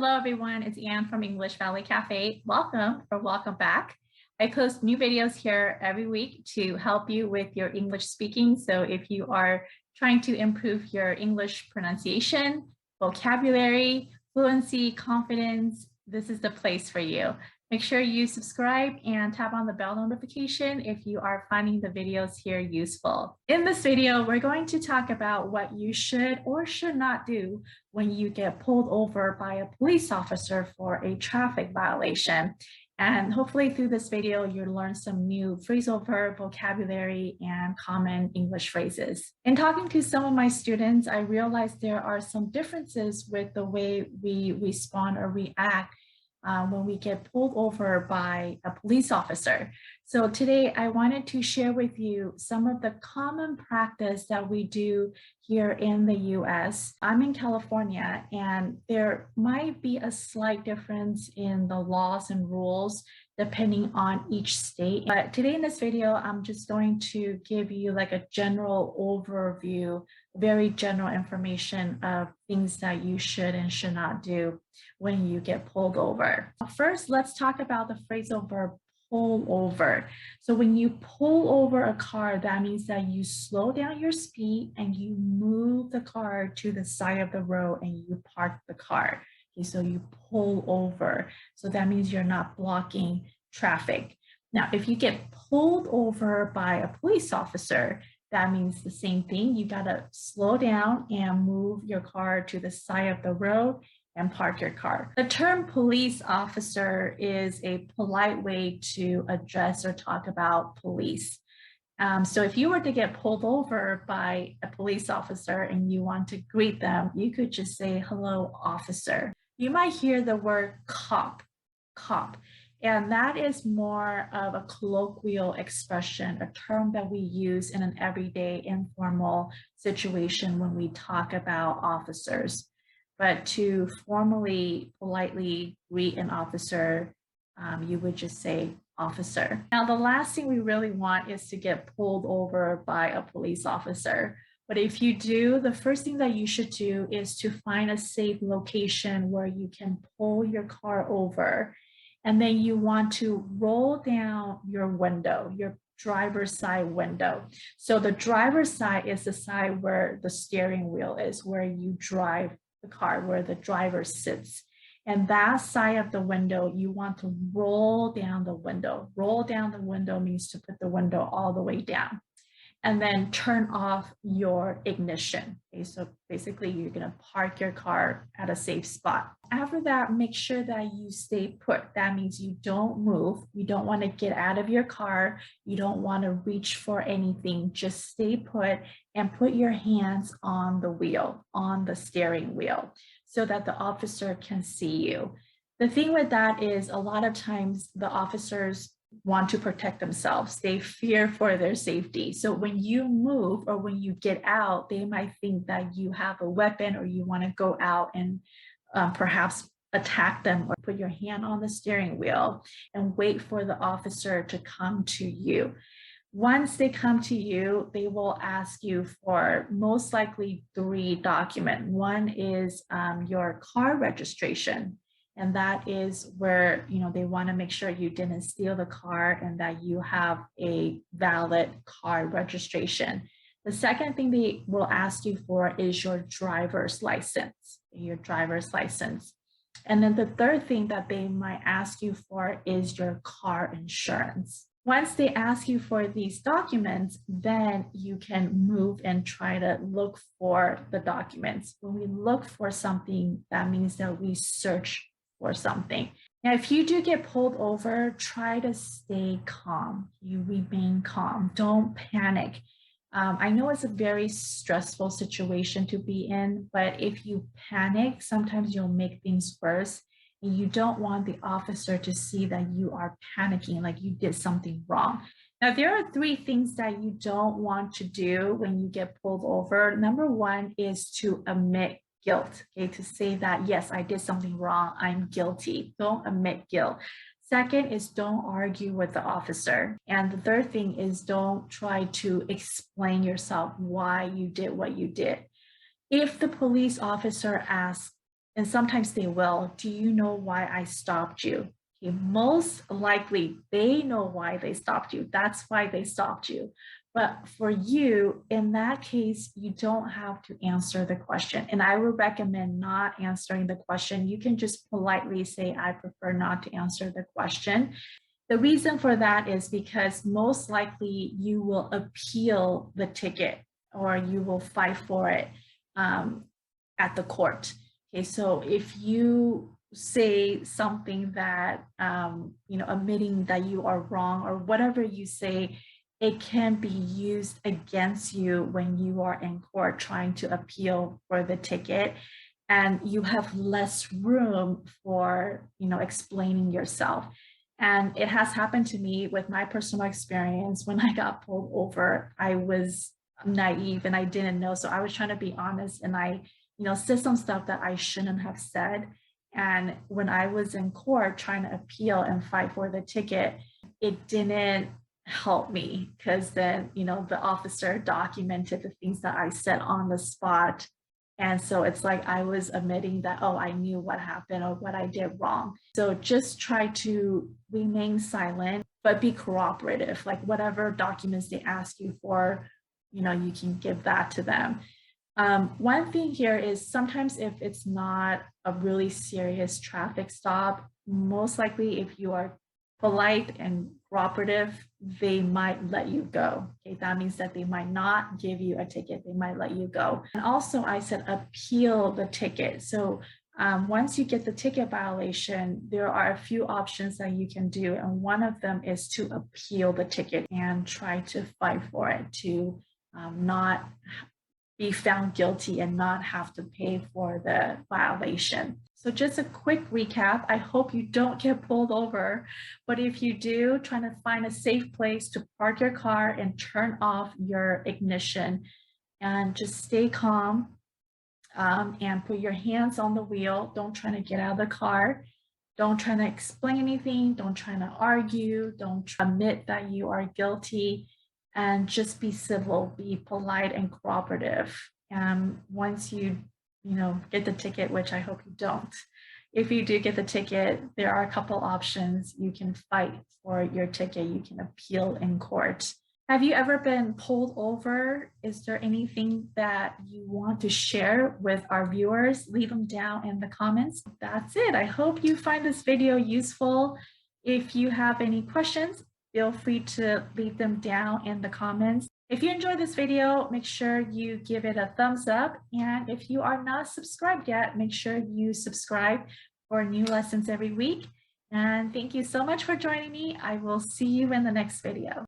Hello everyone, it's Anne from English Valley Cafe. Welcome or welcome back. I post new videos here every week to help you with your English speaking. So if you are trying to improve your English pronunciation, vocabulary, fluency, confidence, this is the place for you. Make sure you subscribe and tap on the bell notification if you are finding the videos here useful. In this video, we're going to talk about what you should or should not do when you get pulled over by a police officer for a traffic violation. And hopefully through this video, you'll learn some new phrasal verb vocabulary and common English phrases. In talking to some of my students, I realized there are some differences with the way we respond or react when we get pulled over by a police officer. So today I wanted to share with you some of the common practice that we do here in the US. I'm in California and there might be a slight difference in the laws and rules depending on each state. But today in this video, I'm just going to give you like a general overview, very general information of things that you should and should not do when you get pulled over. First, let's talk about the phrasal verb pull over. So when you pull over a car, that means that you slow down your speed and you move the car to the side of the road and you park the car. Okay, so you pull over. So that means you're not blocking traffic. Now, if you get pulled over by a police officer, that means the same thing. You gotta slow down and move your car to the side of the road and park your car. The term police officer is a polite way to address or talk about police. So if you were to get pulled over by a police officer and you want to greet them, you could just say, "Hello, officer." You might hear the word cop, and that is more of a colloquial expression, a term that we use in an everyday informal situation when we talk about officers. But to formally, politely greet an officer, you would just say officer. Now, the last thing we really want is to get pulled over by a police officer. But if you do, the first thing that you should do is to find a safe location where you can pull your car over. And then you want to roll down your window, your driver's side window. So the driver's side is the side where the steering wheel is, where you drive the car, where the driver sits. And that side of the window, you want to roll down the window. Roll down the window means to put the window all the way down. And then turn off your ignition. Okay, so basically you're gonna park your car at a safe spot. After that, make sure that you stay put. That means you don't move. You don't wanna get out of your car. You don't wanna reach for anything. Just stay put and put your hands on the wheel, on the steering wheel, so that the officer can see you. The thing with that is a lot of times the officers want to protect themselves. They fear for their safety. So when you move or when you get out, they might think that you have a weapon or you want to go out and perhaps attack them, or put your hand on the steering wheel and wait for the officer to come to you. Once they come to you, they will ask you for most likely 3 documents. One is your car registration. And that is where, they want to make sure you didn't steal the car and that you have a valid car registration. The second thing they will ask you for is your driver's license, And then the third thing that they might ask you for is your car insurance. Once they ask you for these documents, then you can move and try to look for the documents. When we look for something, that means that we search or something. Now, if you do get pulled over, try to stay calm. You remain calm. Don't panic. I know it's a very stressful situation to be in, but if you panic, sometimes you'll make things worse. And you don't want the officer to see that you are panicking, like you did something wrong. Now, there are 3 things that you don't want to do when you get pulled over. Number 1 is to admit guilt, okay, to say that, yes, I did something wrong, I'm guilty. Don't admit guilt. Second is don't argue with the officer. And the third thing is don't try to explain yourself why you did what you did. If the police officer asks And sometimes they will. Do you know why I stopped you? Okay, most likely they know why they stopped you. That's why they stopped you. But for you, in that case, you don't have to answer the question. And I would recommend not answering the question. You can just politely say, I prefer not to answer the question. The reason for that is because most likely you will appeal the ticket or you will fight for it at the court. Okay, so if you say something that, admitting that you are wrong or whatever you say, it can be used against you when you are in court trying to appeal for the ticket, and you have less room for, explaining yourself. And it has happened to me with my personal experience. When I got pulled over, I was naive and I didn't know. So I was trying to be honest, and I, said some stuff that I shouldn't have said. And when I was in court trying to appeal and fight for the ticket, it didn't help me, because then, the officer documented the things that I said on the spot. And so it's like I was admitting that, oh, I knew what happened or what I did wrong. So just try to remain silent, but be cooperative. Like whatever documents they ask you for, you can give that to them. One thing here is sometimes if it's not a really serious traffic stop, most likely if you are polite and cooperative, they might let you go. Okay, that means that they might not give you a ticket, they might let you go. And also I said appeal the ticket. So once you get the ticket violation, there are a few options that you can do. And one of them is to appeal the ticket and try to fight for it, to not be found guilty and not have to pay for the violation. So just a quick recap. I hope you don't get pulled over, but if you do, try to find a safe place to park your car and turn off your ignition, and just stay calm and put your hands on the wheel. Don't try to get out of the car. Don't try to explain anything. Don't try to argue. Don't admit that you are guilty, and just be civil, be polite and cooperative. And once you get the ticket, which I hope you don't, if you do get the ticket, there are a couple options. You can fight for your ticket. You can appeal in court. Have you ever been pulled over? Is there anything that you want to share with our viewers? Leave them down in the comments. That's it. I hope you find this video useful. If you have any questions, feel free to leave them down in the comments. If you enjoyed this video, make sure you give it a thumbs up. And if you are not subscribed yet, make sure you subscribe for new lessons every week. And thank you so much for joining me. I will see you in the next video.